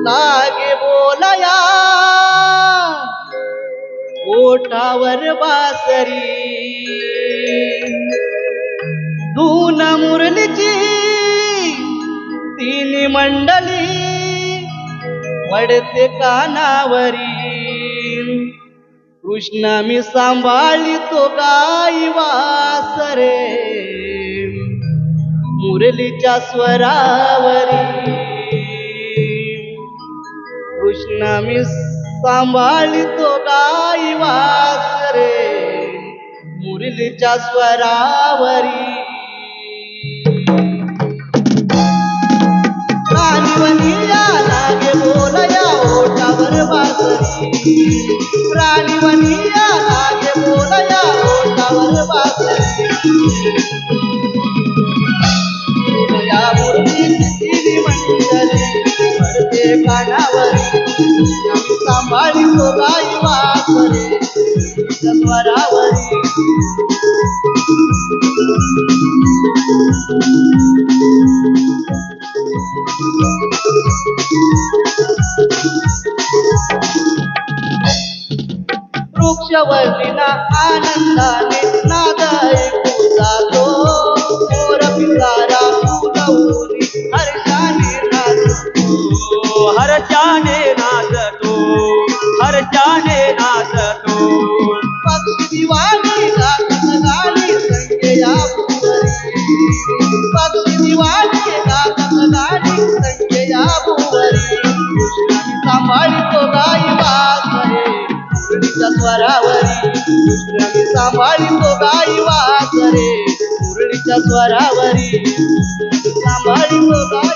लागे बोलया ओठावर बासरी धून मुरलीची तिन्ही मंडली वडते कानावरी कृष्ण मी सांभाळितो गाई वासरे मुरलीच्या स्वरावरी कृष्ण मी सांभाळितो गाई वासरे मुरलीच्या स्वरावरी राणीवनिया लागे बोलया ओठावर बासरी राणीवनिया लागे बोलया ओठावर बासरी या मुरलीची मंडली पडते कानावरी सांभाळितो गाई वासरे स्वरावरी वृक्षवल्लीना आनंदाने नाद ऐकू जातो मोर पिसारा फुलवून हर्षाने नाचतो हर्षाने नाचतो हर्षाने नाचतो पक्षी दिवाणी गातात गाणी संगे या भुवरी पक्षी दिवाणी गातात गाणी संगे या भुवरी कृष्णाने सांभाळितो गाई वासरे मुरलीच्या स्वरावरी कृष्णाने सांभाळितो गाई वासरे मुरलीच्या स्वरावरी सांभाळितो गाई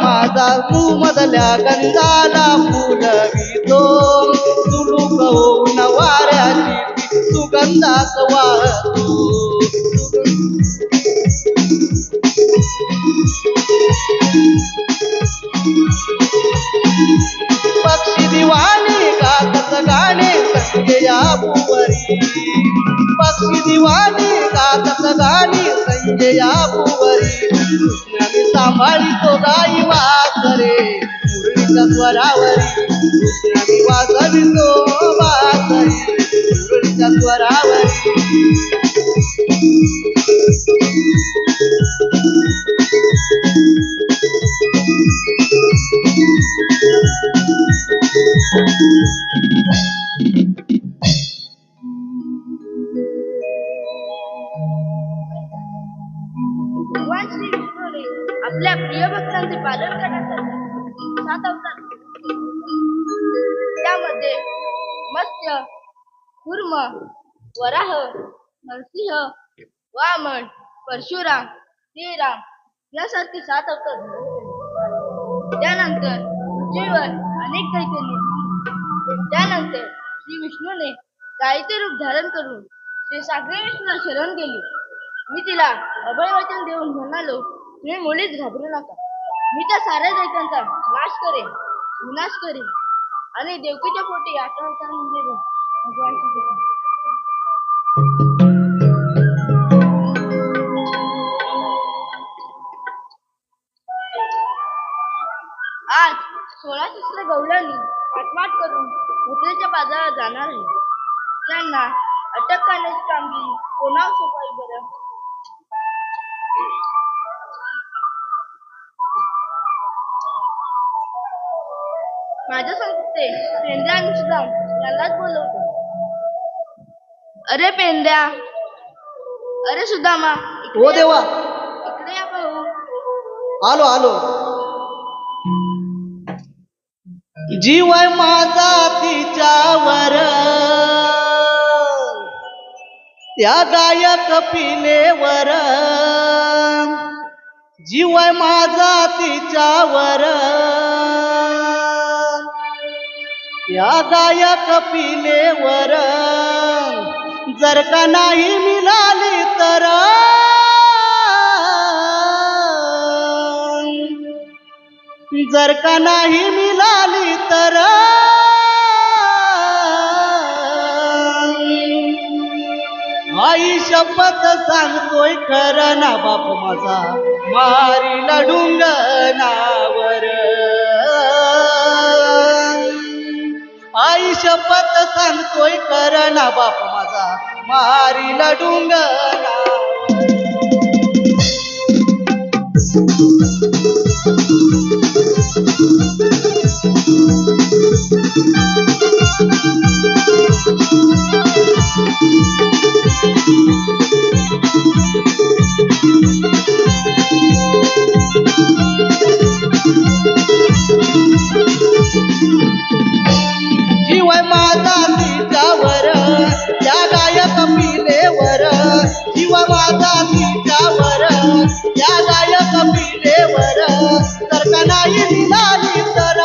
माझा मधल्या गंधाला फुलवितो तुलुक होऊन वाऱ्याची सुगंधात वाहतो पक्षी दिवाणी गातात गाणे संगे या भुवरी पक्षी दिवाणी गातात गाणी संगे या भुवरी कृष्णाने सांभाळितो गाई वासरे मुरलीच्या स्वरावरी कृष्णाने वाजवितो वासरी मुरलीच्या स्वरावरी भगवान श्री विष्णूने आपल्या प्रिय भक्तांचे पालन करण्यासाठी 7 अवतार त्यामध्ये मत्स्य कूर्म वराह नरसिंह वामन परशुराम श्रीराम यासारखे 7 अवतार त्यानंतर पृथ्वीवर अनेक दैत्यांनी त्यानंतर श्री विष्णूने गायीचे रूप धारण करून श्री सागरी विष्णूला शरण गेली मी तिला अभय वचन देऊन म्हणालो तुम्ही मुळीच घाबरू नका मी त्या साऱ्या दैत्यांचा विनाश करेन आणि देवकीच्या पोटी आठवण भगवान आज 16 शस्त्र गवळणी पाठमाट करून मुद्रेच्या बाजारात जाणार आहे त्यांना अटक करण्याची कामगिरी कोणावर सोपवावी बरं माझ्या सांगते पेंद्या आणि सुदाम यालाच बोलवतो अरे पेंद्या अरे सुदामा हो देवा इकडे या भाऊ आलो आलो जीव आहे माझा तिच्यावर त्या गायक पिलेवर जीव आहे माझा तिच्यावर या गायक पिलेवर जर का नाही मिळाली तर जर का नाही मिळाली तर आई शपथ सांगतोय खरं ना बाप माझा मारीला डुंगनावर आई शपथ सांगतोय खरं ना बाप माझा मारीला डुंगनावर जीवाय माझा तिच्यावर या गायक पिलेवर जीवा माझा तिच्यावर या गायक पिलेवर जर का नाही मिळाली तर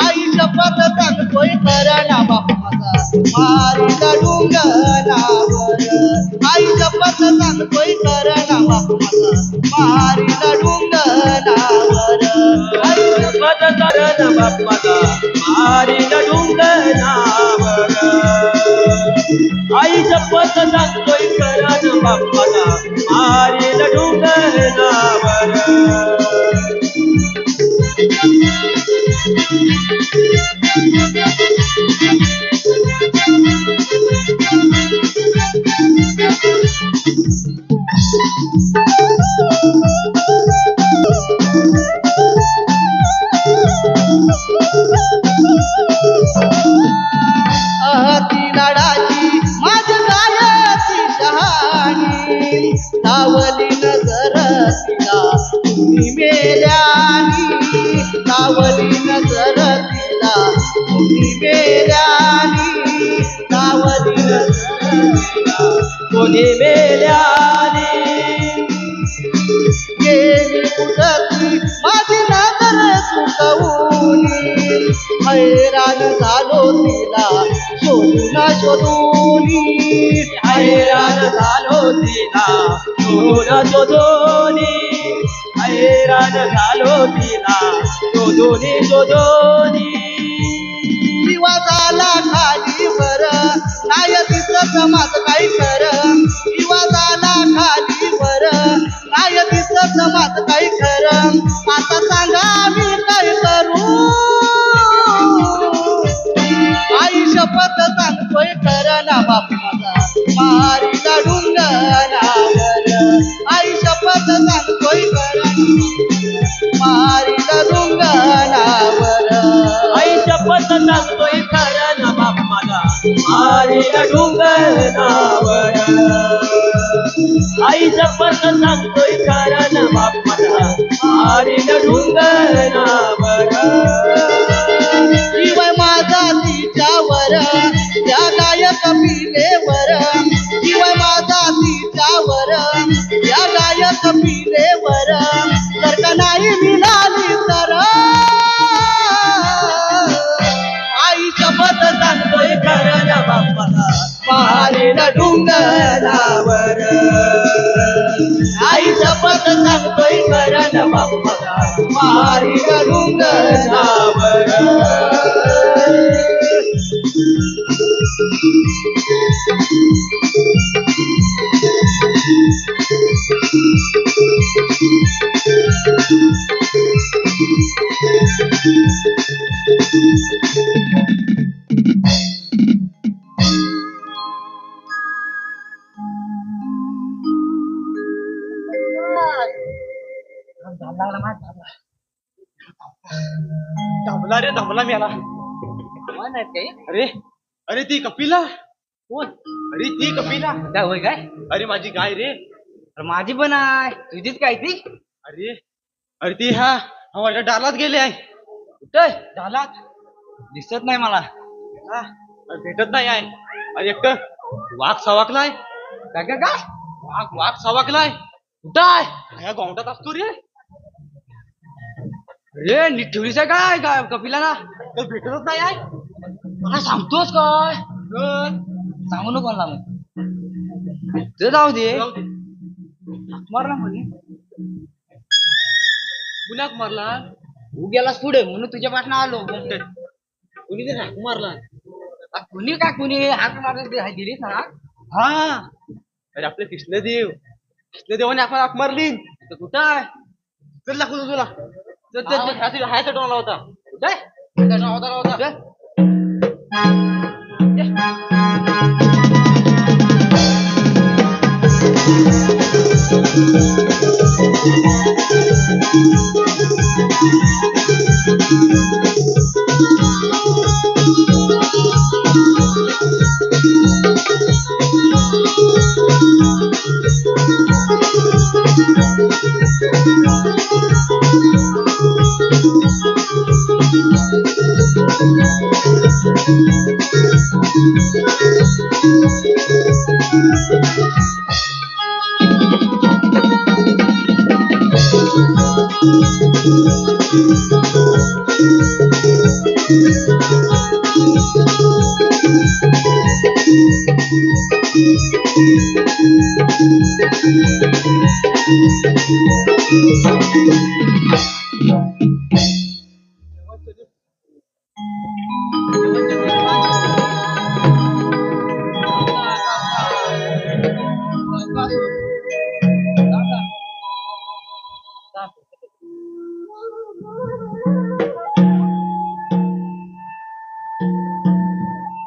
आई शपथ सांगतोय खरं ना बाप माझा मारीला डुंगनावर आई शपथ सांगतोय खरं ना बाप माझा मारीला डुंगनावर आई शपथ करण बाप माझा मारीला डुंगनावर आई शपथ सांगतोय करण बाप माझा मारीला डुंगनावर ती लाडाची माझ्या गायची कहाणी लावली नजर तिला तुम्ही मेल्यानी लावली नजर तिला तुम्ही मेल्यानी लावली नजर तिला कोणी मेल्याने गेली कुठती माझी नजर चुकवूनी हैराण झालो तिला शोधून शोधूनी हैराण झालो तिला शोधून हैराण झालो तिला शोधून दिवा झाला खाली वर नाही दिसत माझं काही खरं दिवा झाला खाली वर नाही दिसत माझं काही खरं आता सांगा मी काय करू आई शपथ सांगतोय खरं ना बाप माझा मारीला डुंगनावर आई शपथ सांगतोय खरं मारीला डुंगनावर आई शपथ सांगतोय खरं ना बाप माझा मारीला डुंगनावर आई शपथ सांगतोय खरं ना बाप माझा मारीला डुंगनावर जीवाय माझा तिच्यावर त्या गायक पिलेवर जीवाय माझा तिच्यावर या गायक पिलेवर जर का नाही मिळाली तर आई शपथ सांगतोय खरं ना बाप्पाला मारीला डुंगरावर आई शपथ सांगतोय खरं ना बाप्पाला मारीला डुंगरावर दमला रे दमला मेला अरे अरे ती कपिला कोण अरे ती कपिला काय होय काय अरे माझी गाय रे अरे माझी पण आहे तुझीच काय ती अरे अरे ती हा माझ्या डालात गेले आहे कुठं डालात दिसत नाही मला हा अरे भेटत नाही आहे अरे एकटं वाघ सवाकलाय काय काय काय वाघ वाघ सवाकलाय कुठं आहे या गोंडात असतो रे अरे नीट ठेवलीस आहे काय काय कपिलाला तर भेटतच नाही आहे मला सांगतोस काय सांगू नको मला मग ते जाऊ दे मारला म्हणे पुण्यात मारला तू गेलास पुढे म्हणून तुझ्या पाठनं आलो कुणी ते हाक मारला कुणी काय कुणी हाक मारला दिलीस ना हा अरे आपले कृष्णदेवाने आपण हाक मारली तर कुठं आहे चल दाखवतो तुला हायचा टोला होता होता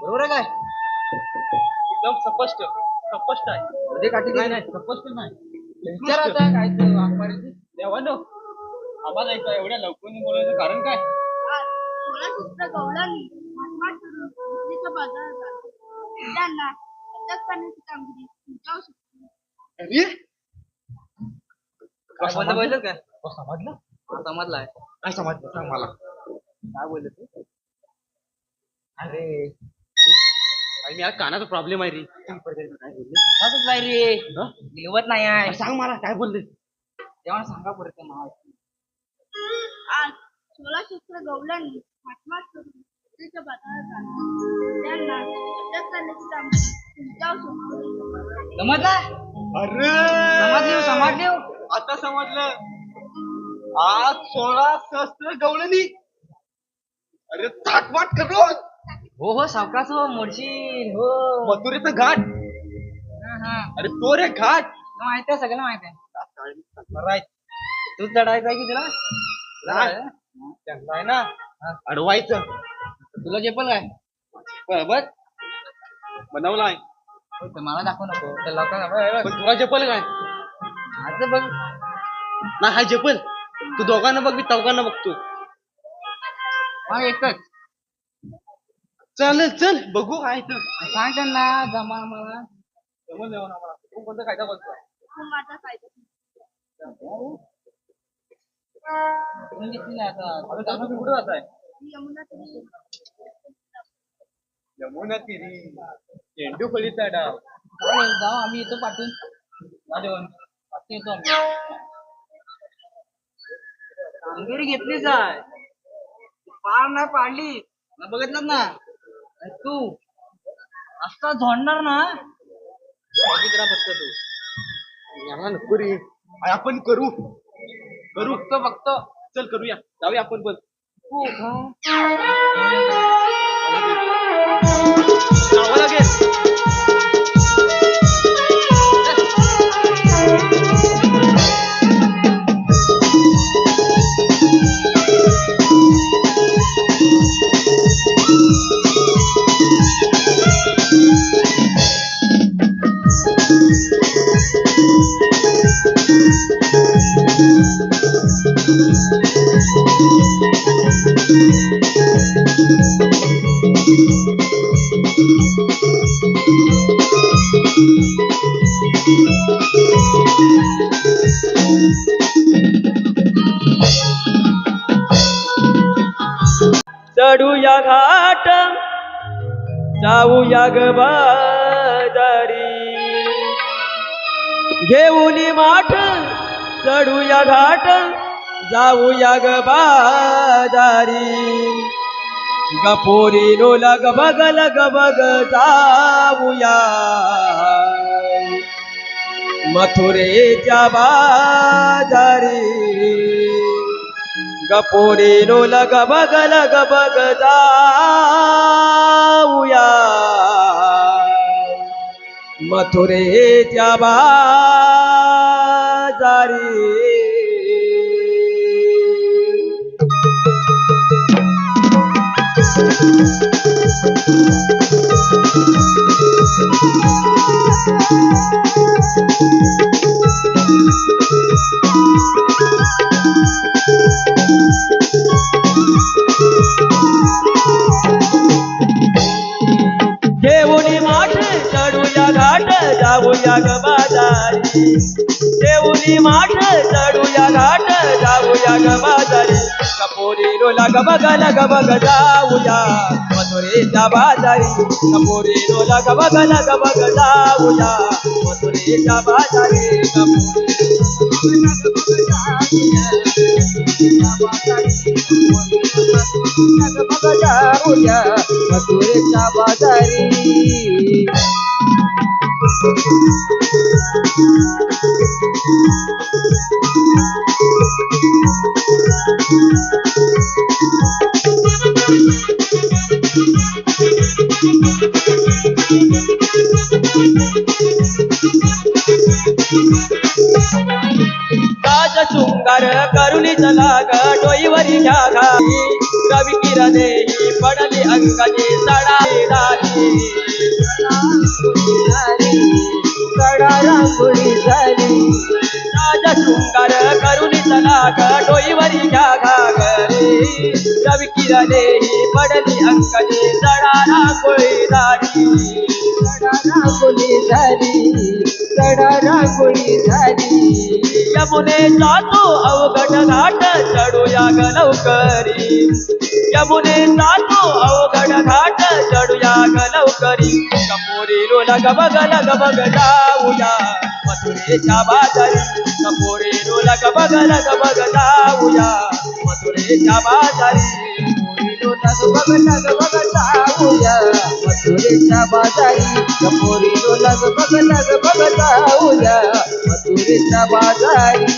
बरोबर आहे काय एकदम स्पष्ट आहे मध्ये काठी नाही स्पष्ट नाही विचारायचं काय देवानो आम्हाला एवढ्या लवकर बोलायचं कारण काय आज 16 शिस्त्र गवळणी माटमाट करून विक्रीच्या बाजारात आले. त्यांना अटक करण्याची कामगिरी तुमच्यावर सोपवली. अरे काय समजलं काय समजलं समजलाय काय समजलं सांग मला काय बोलले तू अरे मी यार कानाचा प्रॉब्लेम आहे रे काय बोलले असंच नाही रे मिळवत नाही आहे सांग मला काय बोलले तेव्हा सांगा परत मला आज 16 शिस्त्र गवळणी माटमाट करून विक्रीच्या बाजारात आले. त्यांना अटक करण्याची कामगिरी तुमच्यावर सोपवली. समजलं अरे समजले आता समजलं आज 16 शस्त्र गवळणी अरे थाटमाट करून हो सावकाश हो मोडशील हो मथुरेचा घाट अरे तो रे घाट माहिती आहे सगळं माहिती आहे तू चढायचा की तुला आहे ना अडवायचं तुला झेपल काय बरोबर बनवलाय मला दाखव नको त्या लोकांना पण तुला झेपल काय माझं बघ ना हा झेपल तू दोघांना बघ मी चौघांना बघतो हा एकच चालेल चल बघू काय तर सांग त्यांना जमा मला जमल देवा ना मला तू कोणतं कायदा बोलतो तू माझा फायदा कुठं जात आहे यमुना तरी यमुना तिरी चेंडू खोलीचा डाव जाऊ आम्ही येतो पाठवून येतो आम्ही कामगिरी घेतलीच आहे पार नाही पाडली बघितलं ना तू आता झोडणार ना बघितला फक्त तू याला नको रे आपण करू बघतो चल करूया जाऊया आपण पण जावं लागेल चढूया घाट जाऊया ग बाजारी घेऊन माठ चढूया घाट जाऊया ग बाजारी गपोरीनो लग बग जाऊया मथुरेच्या बाजारी गपोरीनो लग बग जाऊया मथुरेच्या बाजारी देऊनी माठ चढूया घाट जाऊया ग बाजारी देऊनी माठ चढूया घाट जाऊया ग बाजारी कपोरीनो लग बग जाऊया मथुरेच्या बाजारी कपोरीनो लग बग जाऊया मथुरेच्या बाजारी जाऊया मथुरेच्या बाजारी शृंगार करुणी चला ग डोईवरी घ्या घाई रवी किरणे ही पडली अंगणी सडाई रांगोळी झाली राज शृंगार करुणी चला ग डोईवरी घ्या घागरी रवी किरणे ही पडली अंगणी सडा रांगोळी झाली यमुनेचा तो अवघड घाट चढूया ग लवकरी यमुनेचा तो अवघड घाट चढूया ग लवकरी कपोरीनो लग बग जाऊया मथुरेच्या बाजारी कपोरीनो लग बग जाऊया मथुरेच्या बाजारी जाऊया मथुरेच्या बाजारी कपोरीनो लग बग जाऊया मथुरेच्या बाजारी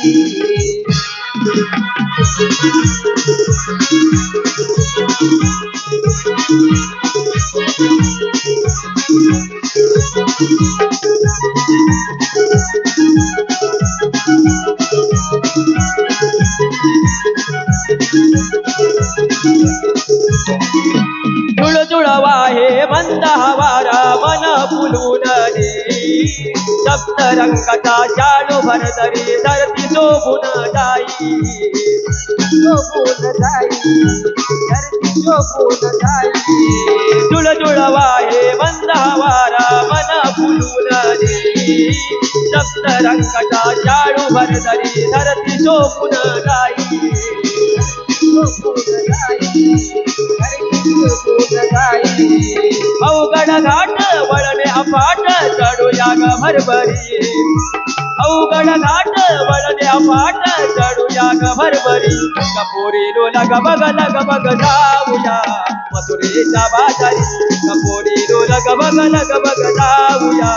जुळजुळवा हे मंद हवारा मन फुलून सप्त रंगाचा शालू भरदरी धरती शोभून जाई जुळजुळवा हे मंद हवारा मन फुलून सप्त रंगाचा शालू भरदरी धरती शोभून जाई अवघड घाट वळणे अफाट चढूया ग भरभरी अवघड घाट वळणे अफाट चढूया ग भरभरी कपोरीनो लग बग जाऊया मथुरेच्या बाजारी कपोरीनो लग बग जाऊया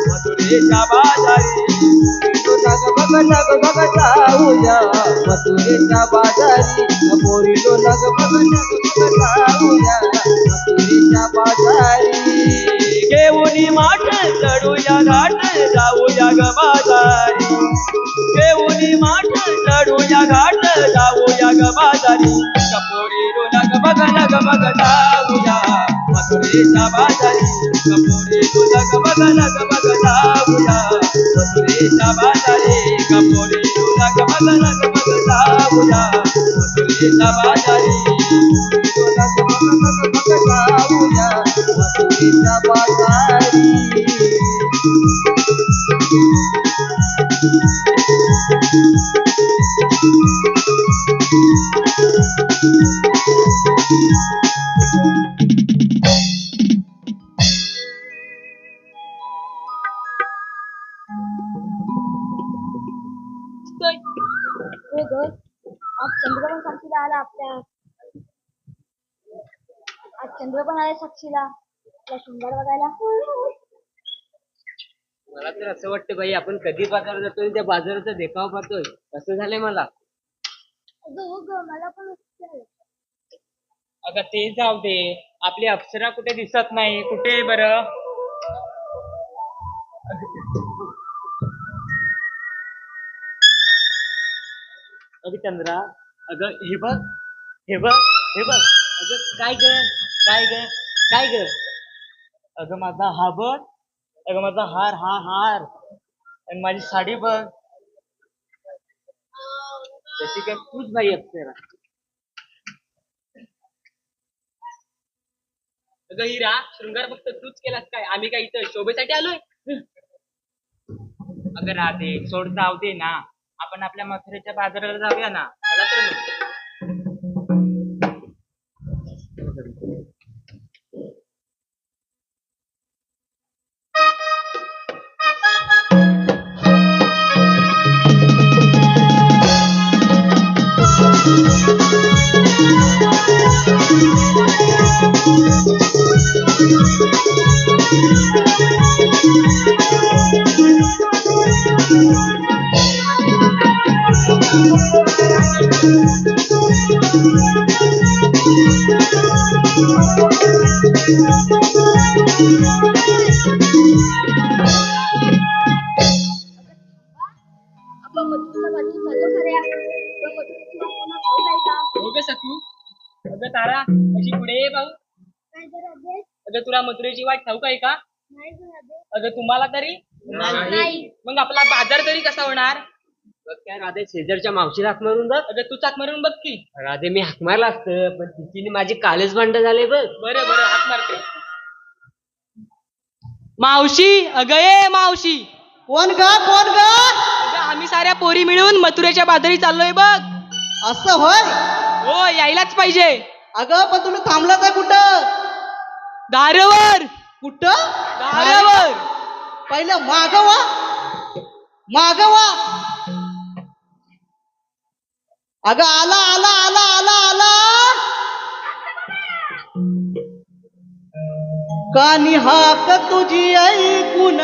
मथुरेच्या बाजारी जाऊया मथुरेच्या बाजारी कपोरीनो लग बग जाऊया मथुरेच्या बाजारी घेऊनी माठ चढूया घाट जाऊया ग बाजारी घेऊनी माठ चढूया घाट जाऊया ग बाजारी कपोरीनो लग बग जाऊया मथुरेच्या बाजारी कपोरीनो लग बग जाऊया मथुरेच्या बाजारी कपोरीनो लग बग जाऊया मथुरेच्या बाजारी जाऊया मथुरेच्या बाजारी हो ग आज चंद्र पण साक्षीला आला आपल्या. आज चंद्र पण आले साक्षीला आपला शृंगार बघायला. मला तर असं वाटतं बाई आपण कधी बाजारात जातोय त्या बाजाराचा देखावा पाहतोय असं झालंय मला. अगं हो ग मला पण असं झालं. अगं ते जाऊ दे, आपली अप्सरा कुठे दिसत नाही, कुठे आहे बरं? अगं चंद्रा, अगं हे बघ हे बघ हे बघ, अगं काय ग काय ग काय ग, अगं माझा हा बघ, अगं माझा हार, हा हार आणि माझी साडी बघ, तशी काय तूच बाई अप्सरा. अगं हिरा, शृंगार फक्त तूच केलास काय? आम्ही काय इथं शोभेसाठी आलोय? अगं राधे, सोड जाऊ दे ना, आपण आपल्या मथुरेच्या बाजाराला जाऊया ना. चला तर मग. आपण मधुरच्या बाजूला चाललो खऱ्या. पण मधुरेची वाट कोणाला ठाऊक आहे का? हो ग सखू. अगं तारा, अशी पुढे ये भाऊ. काय जरा दे. अगं तुला मथुरेची वाट ठाऊक आहे का? नाही जरा दे. अगं तुम्हाला तरी नाही. मग आपला बाजार तरी कसा होणार? बघ काय राधे, शेजारच्या मावशीला हाक मारून बघ. अगं तू चाक मारून बघ की. राधे मी हाक मारला असतं पण तिची माझी कालच भांडण झाले बघ. बरं बरं, हाक मारते. मावशी, अगं ये मावशी. कोण ग कोण ग? अगं आम्ही साऱ्या पोरी मिळून मथुरेच्या बाजारी चाललोय बघ. असं होय? हो, यायलाच पाहिजे. अगं पण तुम्ही थांबलाच आहे कुठं? दारावर. कुठं? दारावर. पहिलं मागवा मागवा. अगं आला आला आला आला आला. कानी हाक तुझी ऐकून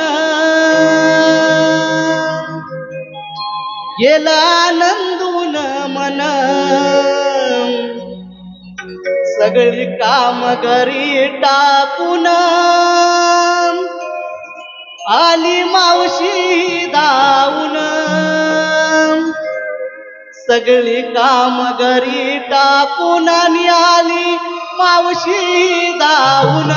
गेला आनंदून मन. सगळी काम घरी टाकून आली मावशी धावून. सगळी काम घरी टाकून आणि आली मावशी धावून.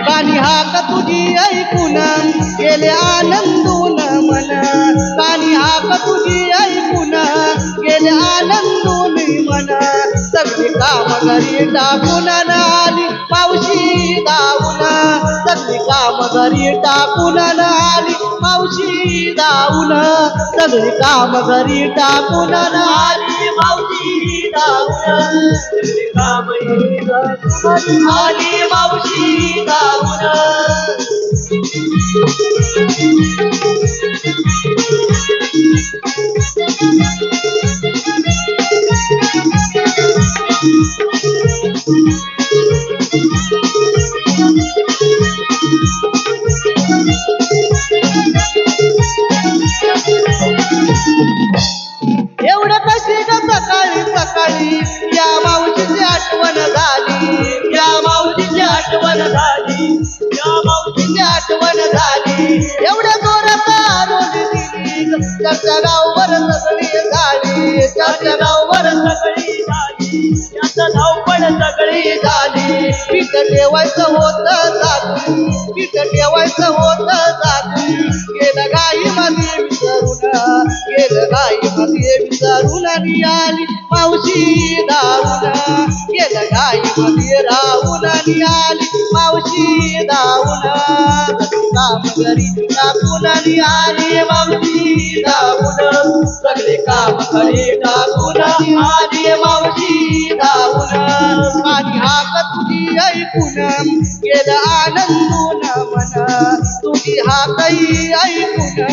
कानी हाक तुझी ऐकून गेले आनंदून मन. कानी हाक तुझी ऐकून गेले आनंदून मन. सगळी काम घरी टाकून आली मावशी धावून. सगळी काम घरी टाकून आली मावशी धावून. सगळी काम घरी टाकून आली मावशी धावून. सगळी काम घरी टाकून आली मावशी धावून. एवढं कशी ग सकाळी सकाळी या मावशीची आठवण झाली. या मावशीची आठवण झाली. या मावशीची आठवण झाली. एवढ्या जोरात आरोली दिली चर्चा गावभर सगळी झाली. चर्चा गावभर सगळी झाली. याचं धावपळ सगळी झाली. पीठ ठेवायचं होतं जाती. पीठ ठेवायचं होतं जाती. गेलं गाई मध्ये विसरून. गेलं गाई मध्ये विसरून आणि आली मावशी धावून. गेलं गाई मध्ये राहून आणि आली मावशी काम घरी टाकून आली मावशी धावून सगळे काम घरी टाकून आली मावशी धावून माझी हाक तुझी ऐकून गेलं आनंदून मन तुझी हाकही ऐकून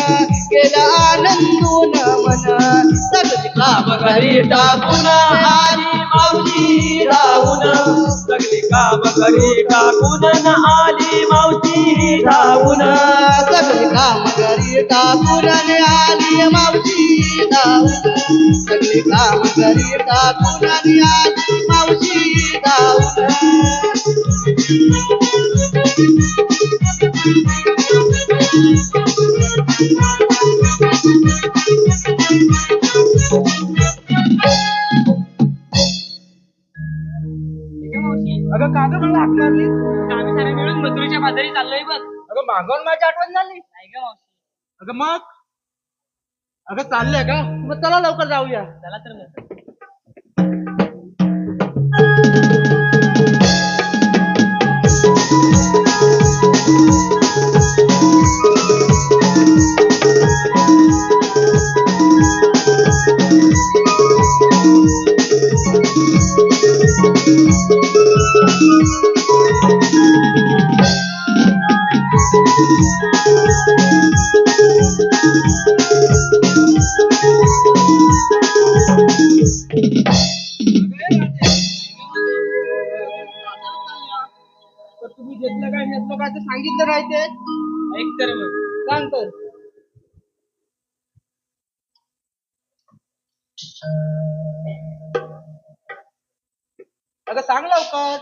गेलं आनंदून मन सगळे काम घरी टाकून आली मावशी धावून सगळी काम घरी टाकून आली मावशी धावून सगळे काम घरी टाकून आली मावशी धावून सगळे काम घरी टाकून आली मावशी धावून अगं का गं मला हाक मारली आम्ही सारे मिळून मथुरेच्या बाजारी चाललोय बघ. अगं मागवून माझी आठवण झाली नाही ग मावशी. अगं मग अगं चाललंय का मग चला लवकर जाऊया चला तर मग. तर तुम्ही घेतलं काय घेतलं काय ते सांगितलं नाही ते ऐक तर मग. सांग तर अगं सांग लवकर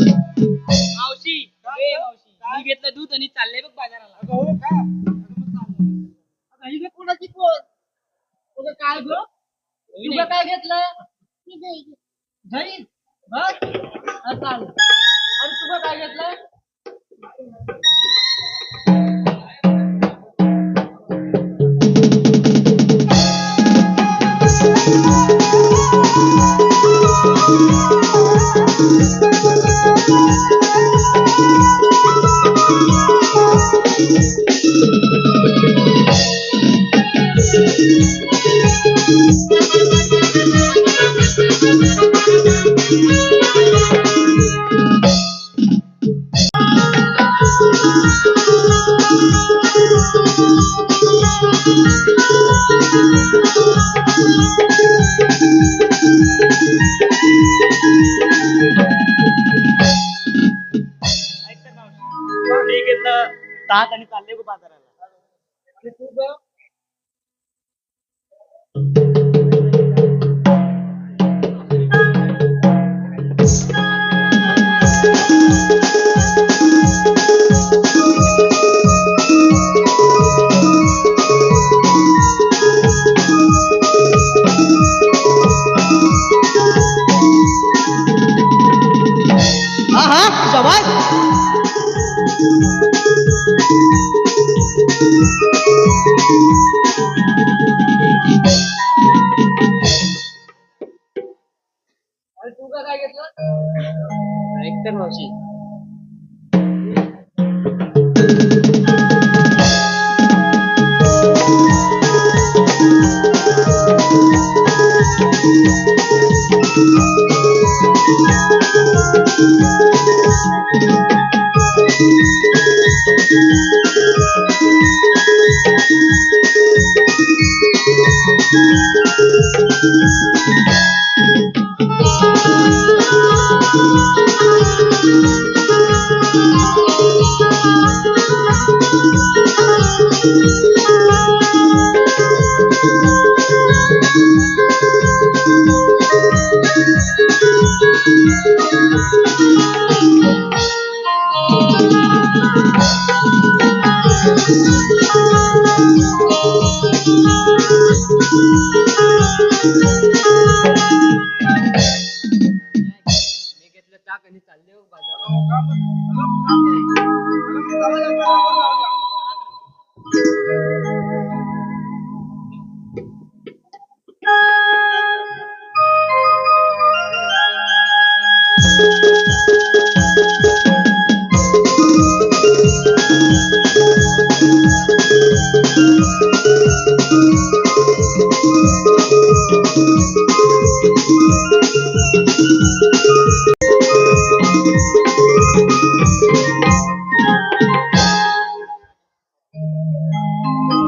मावशी ए मावशी मी घेतलं दूध आणि चाललंय बघ बाजाराला. अगं हो का आता ही घे कोणाची कोण तुझं काय गं तुझं काय घेतलं दही बस हा, चालेल आणि तुझं काय घेतलं ऐक तर मावशी मी घेतलं ताक आणि चाललंय बघ बाजाराला. आणि तू गं हा हा शाबास आणि तू काय घेतलं ऐक तर मावशी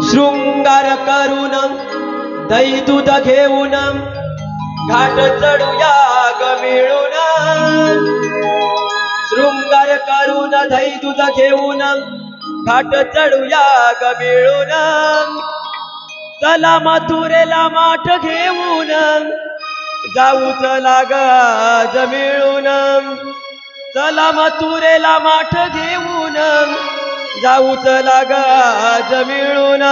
शृंगार करून दही दूध घेऊन घाट चढूया ग मिळून शृंगार करून दही दूध घेऊन घाट चढूया ग मिळून चला मथुरेला माठ घेऊन जाऊ चला ग आज मिळून चला मथुरेला माठ घेऊन जाऊ चला ग आज मिळून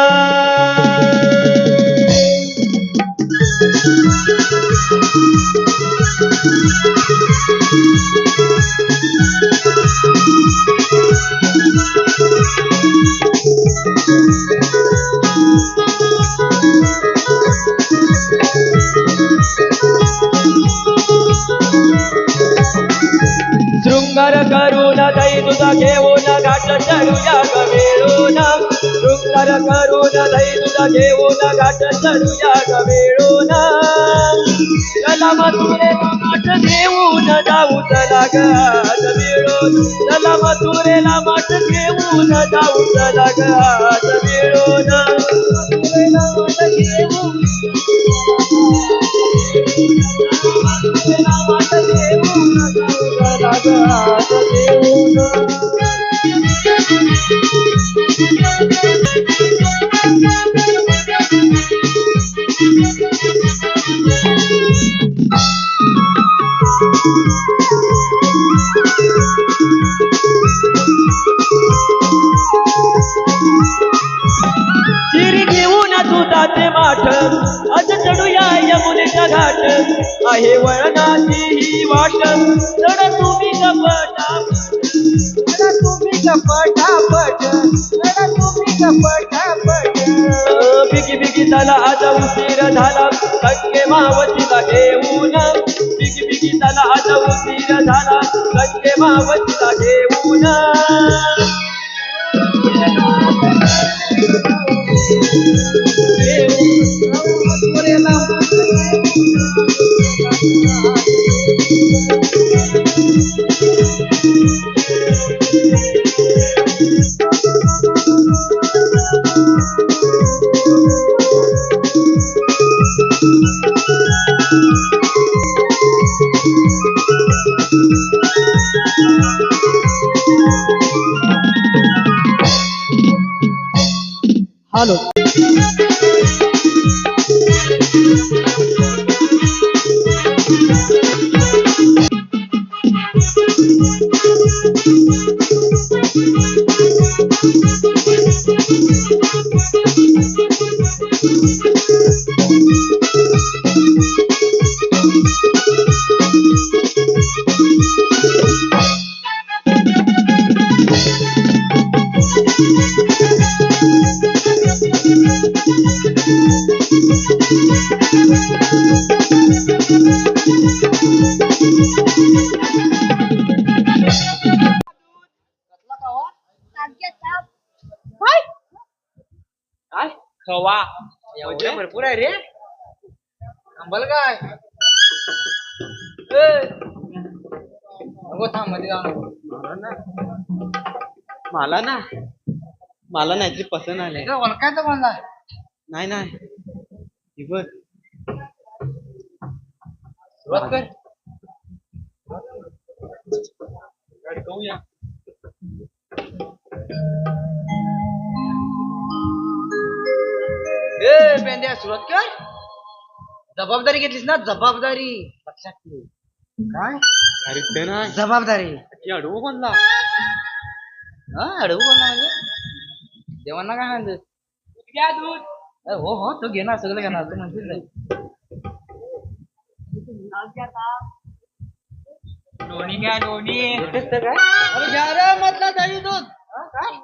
शृंगार करून दही दूध घेऊन घाट चढूया ग मिळून शृंगार करून दही दूध घेऊन घाट चढूया ग मिळून चला मथुरेला माठ घेऊन जाऊ चला ग आज मिळून चला मथुरेला माठ घेऊन जाऊ चला ग आज मिळून मथुरेला माठ घेऊन मथुरेला माठ घेऊन जाऊ चला ग आज मिळून चिरी घेऊन दुधाचे माठ आज चढूया यमुनेच्या घाट आहे वळणाची ही वाट चढ तुम्ही गपटापट बिगी बिगी झाला आज उशीर झाला संगे मावतीला घेऊन बिगी बिगी झाला आज उशीर झाला संगे मावतीला घेऊन हॅलो काय खवा एवढे भरपूर आहे रे थांबल काय नको थांब मध्ये जाऊ मला नाहीतरी पसंत आले ओळखायचं कोणला नाही नाही ही बघ सुरुवात कर अडकवूया पेंद्या सुरुवात कर जबाबदारी घेतलीस ना जबाबदारी लक्षात ठेव काय अरे ते नाही जबाबदारी की अडवू कोणला हा अडवू कोणला म्हणजे देवांना काय म्हणत दूध हो हो तो घेणार सगळं घेणार तो म्हणतील लोणी घ्या लोणी. भेटत तर काय अरे घ्या रे मधला दही दूध. हा, काय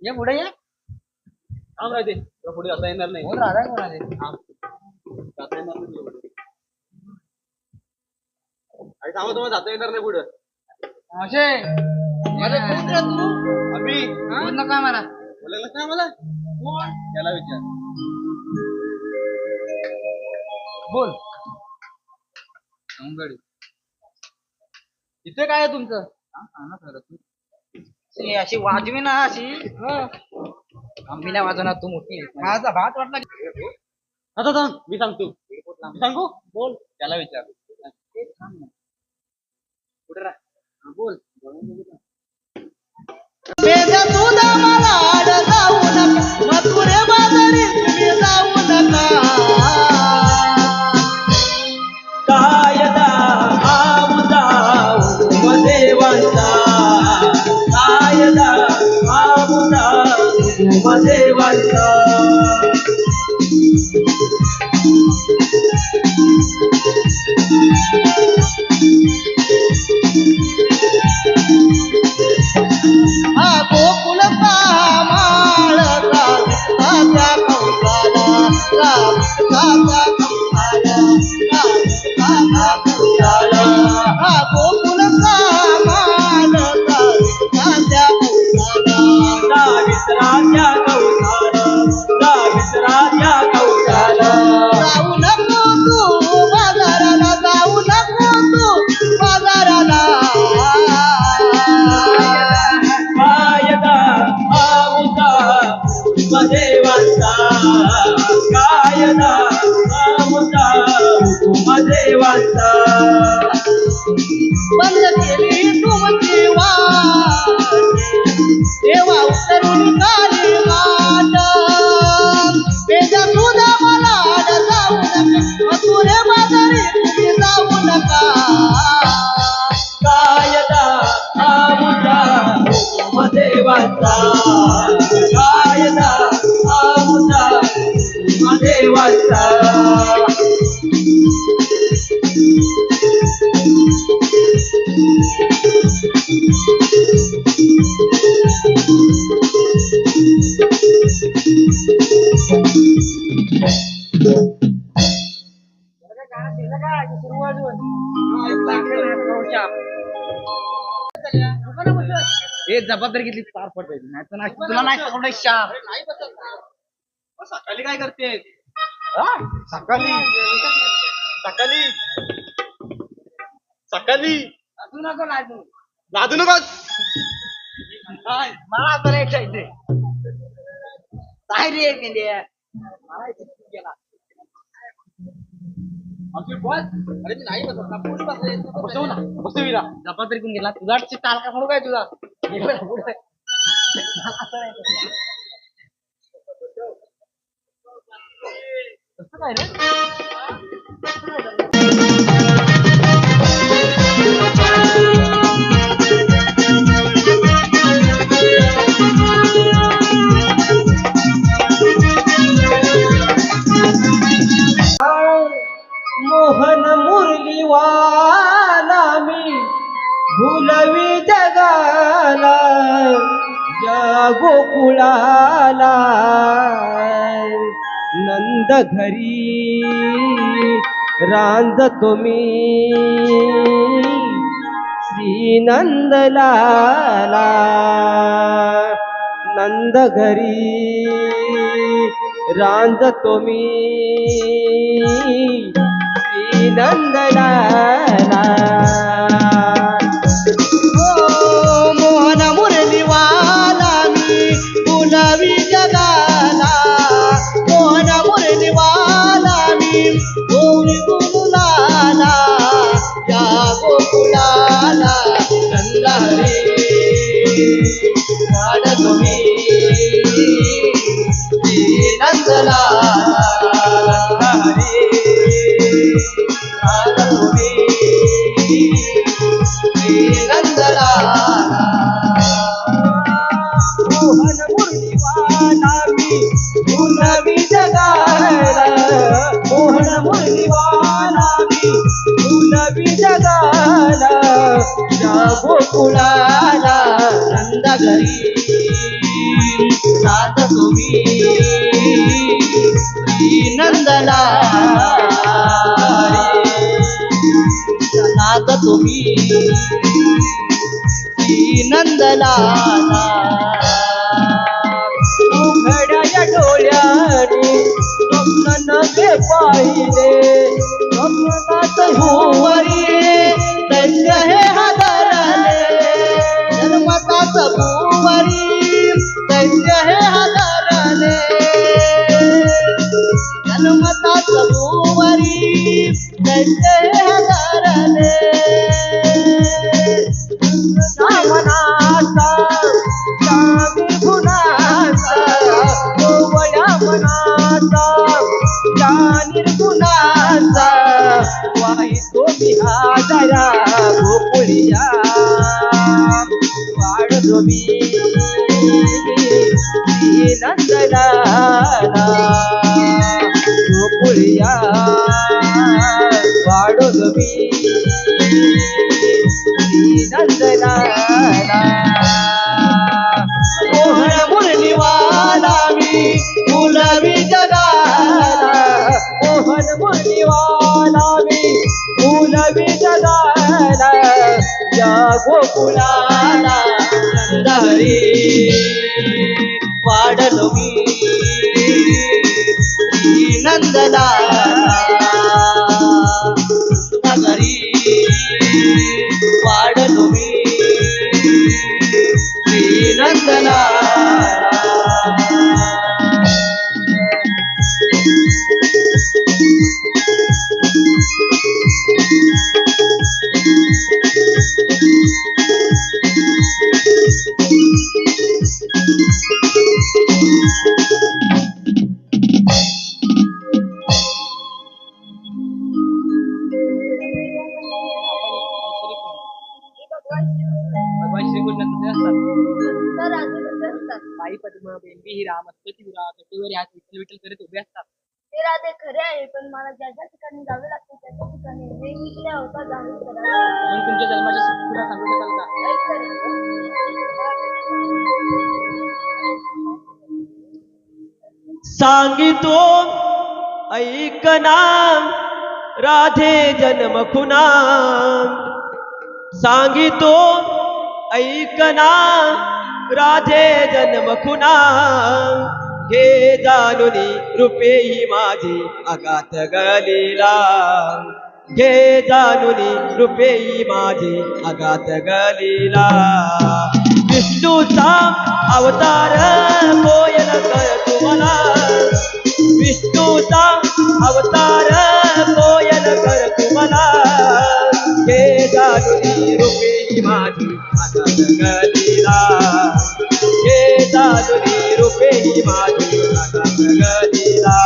ये पुढे ये. थांब राहते तुला पुढे जाता येणार नाही. कोण राहता कोण आले? जाता येणार नाही तुला पुढे. आणि थांबा तुम्हाला जाता येणार नाही पुढे. असे अरे कोण रे तू? अभि बोल नका मला. बोलायला काय मला कोण त्याला विचार. बोल. अंगडी. इथे काय आहे तुमचं? हा, सांग ना खरं तू. अशी वाजवी ना अशी. आम्ही नाही वाजवणार तू मोठी. माझा भात वाटला. आता थांब मी सांगतो. मी सांगू बोल त्याला विचार. कुठे राह हा, बोल. मेल्या तुला मला आड जाऊ नका, मथुरे बाजारी तुम्ही जाऊ नका. कायदा आमुदा देवांचा कायदा आमुदा देवांचा हा गोकुलचा माळचा विठ्ठलाच्या कंसाला, विठ्ठलाच्या कंसाला, विठ्ठलाच्या कंसाला. हा गोकुलचा माळचा विठ्ठलाच्या कंसाला, विसराच्या कौसाला विसराच्या कौसाला जाऊ नको तू बाजाराला, जाऊ नको तू बाजाराला. कायदा आमुदा देवांचा कायदा आमुदा देवांचा बंद केली तुमची वाट, देवा उतरून काली माट. मेल्या तुझा मला आड जाऊ नका, मथुरे बाजारी तुम्ही जाऊ नका. कायदा आमुदा देवांचा कायदा आमुदा देवांचा हे जबाबदारी घेतली पार पडते. नाही तर नाही तुला नाही सगळं शाप. नाही बसत. मग सकाळी काय करते सकाळी सकाळी सकाळी तू नको नाही तू. लादू नकोस. मला तर एक खायचंय. काय रे मेंढ्या? मला इथे तू गेला. आमची बस अरे मी नाही बसत ना पुढे बसव ना बसवीला. जबाबदारी कोण गेला? तुझा टाल का म्हणू काय तुझा? हे बघ, पुढे. मला असं नाही करायचं. कसं काय रे? मोहन मुरली वाला मी भुलवी जगाला या गोकुळाला नंद घरी रांजतो मी श्री नंदलाला नंद घरी रांजतो मी श्री नंदलाला ओ मोहन मुरलीवाला मी बोलावी जगाला. मोहन मुरलीवाला मी गोरी गुलाला या गोकुळाला नंदा रे वाड तुम्ही श्री नंदलाला नंदा रे वाड तुम्ही गोकुळाला नंद घरी नाथ तुम्ही श्री नंदला नाथ तुम्ही श्री नंदला उघड्या डोळ्याने स्वप्न नवे पाहिले स्वप्नात भुवरी दैत्य हे हादरले जन्मताच भुवरी दैत्य हे हादरले जन्मताच भुवरी दैत्य हे हादरले मनाचा जागी गुणाचा कोवळ्या मनाचा त्या निर्गुणाचा वाहितो मी आदरा गोकुळिया वाढतो मी नंदला गोकुळिया वाढतो मी नंदला मोहन मुरलीवाला मी फुलवी जगाला मोहन मुरलीवाला मी फुलवी जगाला या गोकुळाला नंदहरी वाढलो मी श्री नंदला नंदहरी वाढलो मी श्री नंदला भगवान श्रीकृष्ण कसे असतात तर राजे कसे असतात आई पद्मा बेंबी हिरा मस्तकी विरा कटेवर ह्यात विठ्ठल विठ्ठल करत उभे असतात ते राधे खरे आहे पण मला ज्या ज्या ठिकाणी जावे लागते त्या त्या ठिकाणी वेगवेगळ्या अवतार धारण करावे लागतात. म्हणून तुमच्या जन्माच्या सुखपुरा सांगू शकाल का ऐक तर. सांगितो ऐकना राधे जन्म खुना सांगितो ऐकना राधे जन्म खुना हे जानुनी रूपे ही माझी अगात गलीला घे जानुनी रूपे ही माझी अगात गलीला विष्णूचा अवतार कोयल कर तुम्हाला विष्णूचा अवतार कोयल कर तुम्हाला हे जानुनी रूपे ही माझी अगात गलीला हे जानुनी रूपे ही माझी अगात गलीला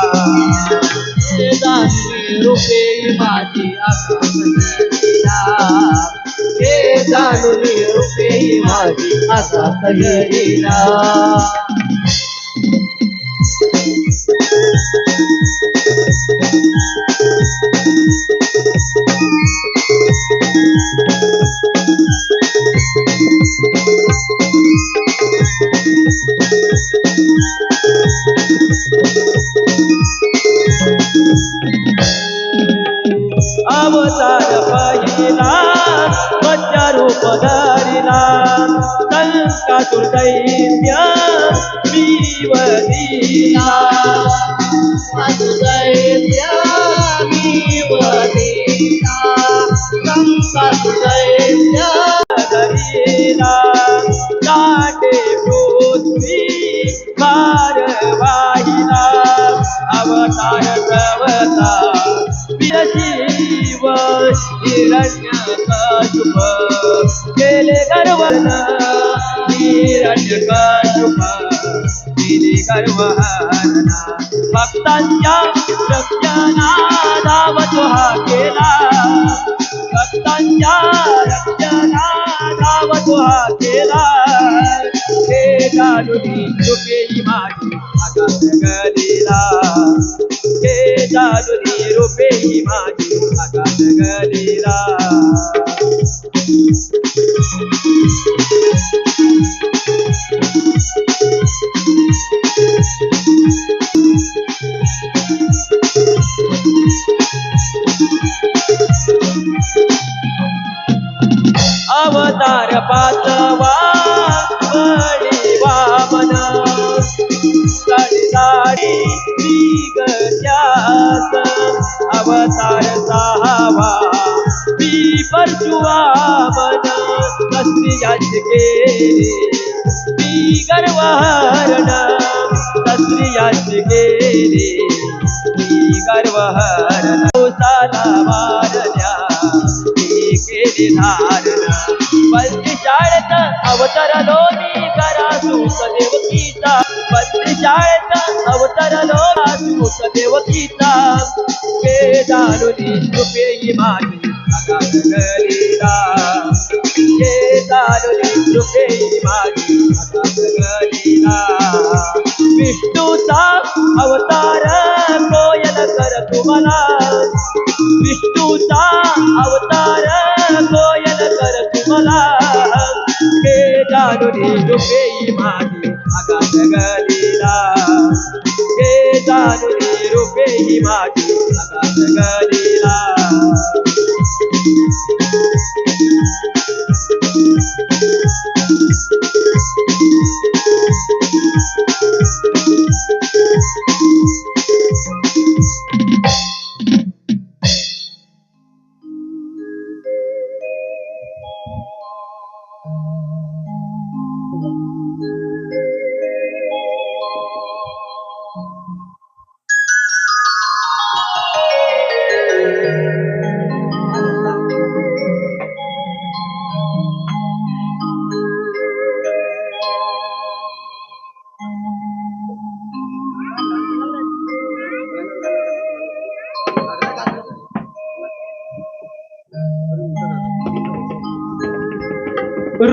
हे जानुनी रूपे माझी अगात गलीला हे जानुनी रूपे माझी अगात गलीला अवतार पहिला मध्य रूप धरिला संकासुर दैत्य मीवदिला दैत्य मीवदिला दैत्य धरिला काटे पृथ्वी भार वाहिला अवतार तवता शिव हिरण्यकशुप केले गर्वन हिरण्यकशुप केले गर्वहरण भक्तांच्या रक्षणा धावतो हा केला भक्तांच्या रक्षणा धावतो हा केला हे जानुनी रूपे ही माझी अगात गलीला हे जानुनी रूपे ही माझी अगात गलीला अवतार पाचवा बळी वामन साडी निघत्यास अवतार सहावा मी परशुरामन स्त्रियाच केले मी गर्वहरण स्त्रियाच केले मी गर्वहरण साला मारल्या मी केले धारण पंचशाळेत अवतरलो मी करा सूत देवकीचा पंचशाळेत अवतरलो सूत देवकीचा वेदानुनी कृपेही माझी गलीला वेदानुनी कृपेही माझी गलीला विष्णूचा अवतार कोयल कर तुम्हाला विष्णूचा अवतार कोयल कर तुम्हाला वेदानुनी कृपेही माझी आकाश गलीला वेदानुनी रूपेही माझी आकाश गलीला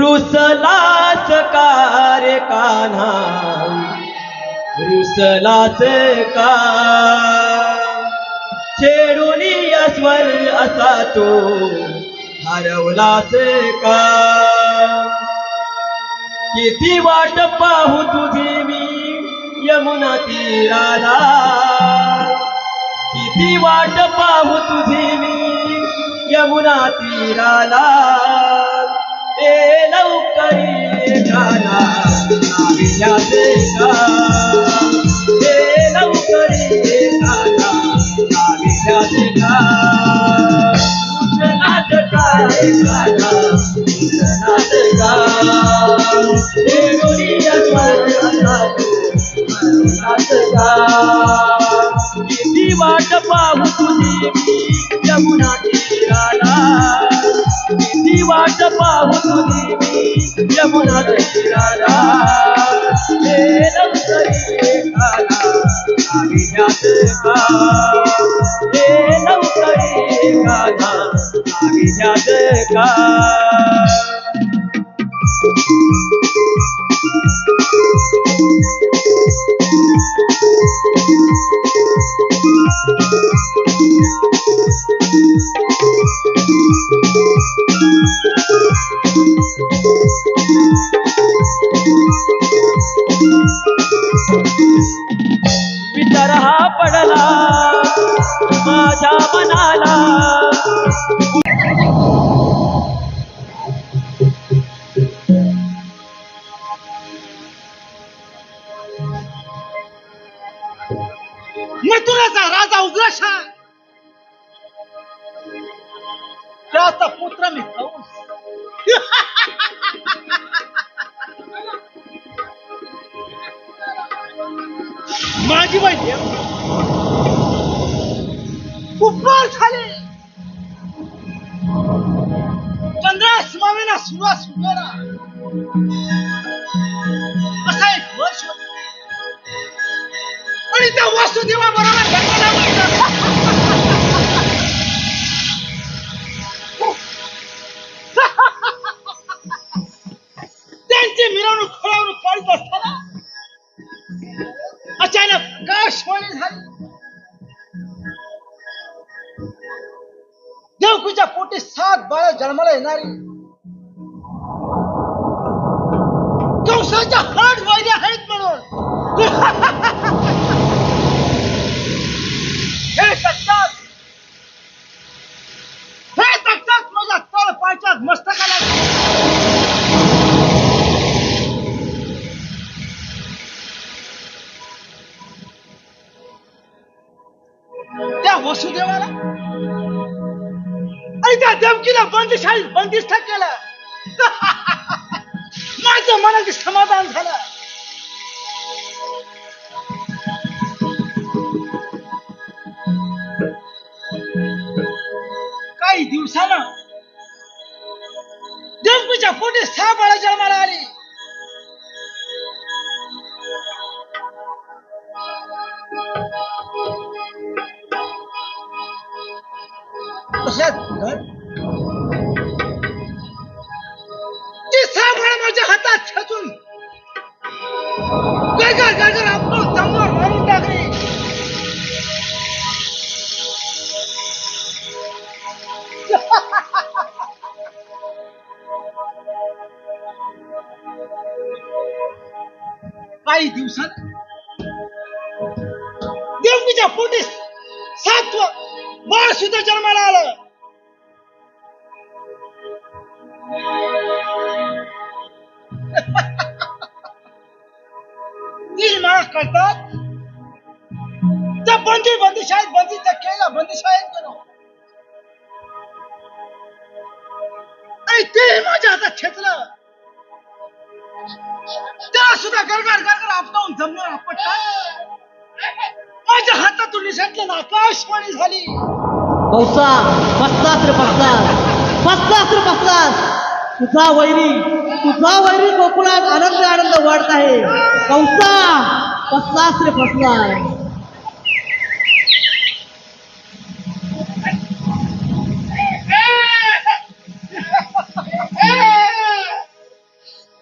रुसलाच का रे कान्हा रुसलाच का छेडूनी अस्वर असा तो हरवलाच का किती वाट पाहू तुझी मी यमुना तीराला किती वाट पाहू तुझी मी यमुना तीराला ए लवकरी गाना नाविल्याचे का ए लवकरी गाना नाविल्याचे का उजनात काय गाना उजनात का ए गोरिया का किती वाट पाहू तुझी मी यमुना तीराला किती वाट पाहू तुझी मी यमुना तीराला हे लवकरी गाना नाविल्यात का हे लवकरी गाना नाविल्यात का विचार हा पडला माझ्या मनाला मथुरेचा राजा उग्रशा त्याचा पुत्र मी कंस माझी बाई उपकार झाले 15 महिना सुरुवात सुरू असा एक वर्ष आणि त्या वासुदेवा बरोबर त्यांची मिरवणूक खोळावणूक काढत असताना अचानक आकाशवाणी झाली देवकीच्या पोटी 7 बाळ जन्माला येणारी कंसाच्या हाड वैद्य आहेत म्हणून हे सत्तात माझ्या तळपायाच्या मस्तकाला देवकीला बंदिशाळीत बंदिस्त केलं. माझं मनाचे समाधान झालं. काही दिवसानं देवकीच्या पोटी 6 बाळं जन्माला आली. ती 6 बाळं माझ्या हातात खेचून गरगर गरगर आपण जमिनीवर मारून टाकली. काही दिवसात देवकीच्या पोटी 7वं बाळ सुद्धा जन्माला आलं. ती माणूस करतात त्या बंदिशाळेत बंदिस्त केलं. बंदिशाळेत गेलो आणि ते माझ्या हातात खेचलं. त्याला सुद्धा गरगर गरगर आपटावून जमिनीवर आपटतात. माझ्या हातातून निसटलं आकाशवाणी झाली. कौसा बसलास रे बसलास. तुझा वैरी गोकुळात आनंद आनंद वाढत आहे. कौसा बसलास रे बसलास.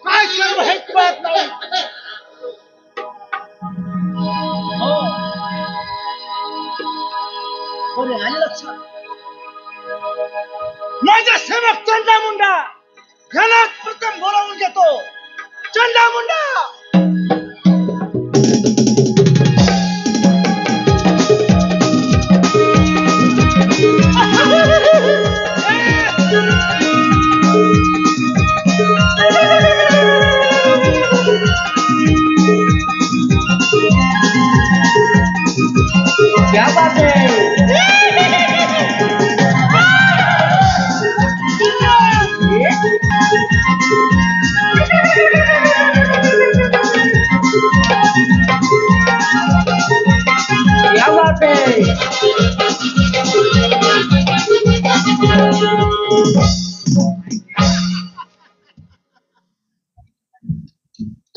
काय करू हे कळत नाही. आले लक्षात. माझा सेवक चंदा मुंडा ह्याला प्रथम बोलावून घेतो. चंदा मुंडा क्या बात है. क्या बात है.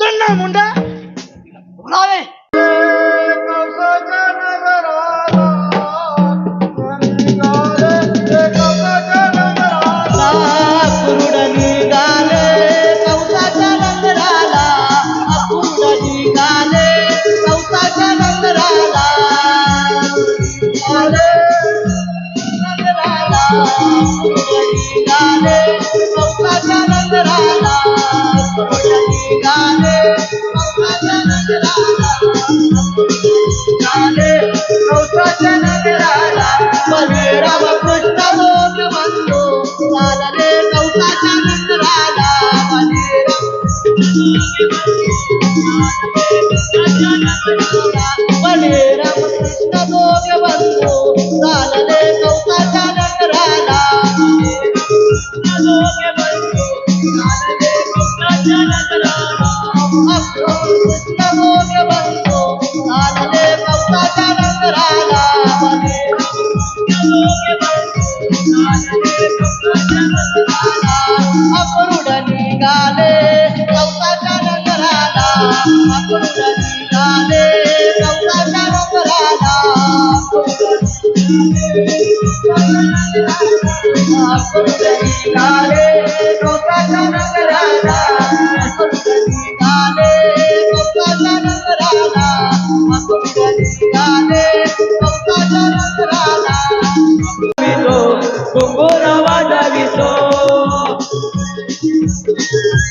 चंदा मुंडा बोलावे.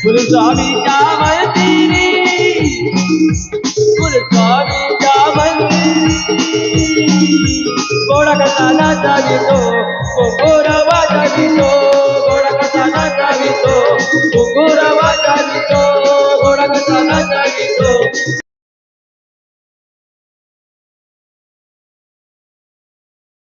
गुरुस्वामीच्या मंदिरी गुरुस्वामीच्या मंदिरी गोडा कसाला जावितो गोरा वाजवितो